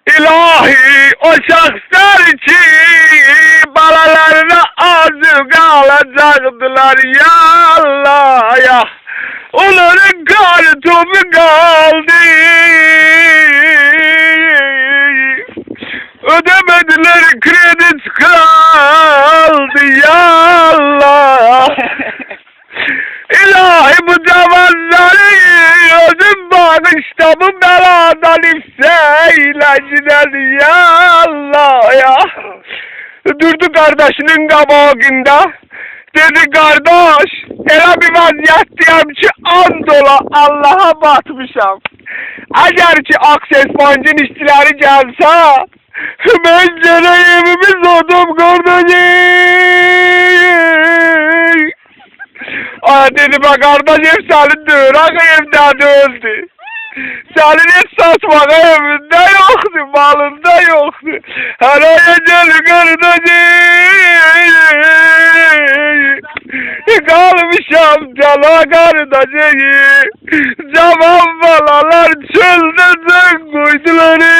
İlahi o şahslar ki balalarına azık alacaktılar ya Allah ya. Onların kartopu kaldı. Ödemediler, kredi kaldı ya Allah. İlahi bu cavanları özüm bağışta bu beladan ifseyleciler ya Allah ya. Durdu kardeşinin kabağında. Dedi kardeş, hele bir vaziyetteyim ki andola Allah'a batmışam. Eğer ki Akses Bank'ın işçileri gelse, ben gene evimiz oldum kardeşim. Ay dedi bak kardeşim senin dörak evde öldü. Senin hiç satmak evinde yoktu, malında yoktu. Her ay gel kardeşim. Kalmışam cana kardeşim. Cavan balalar çölde koydular.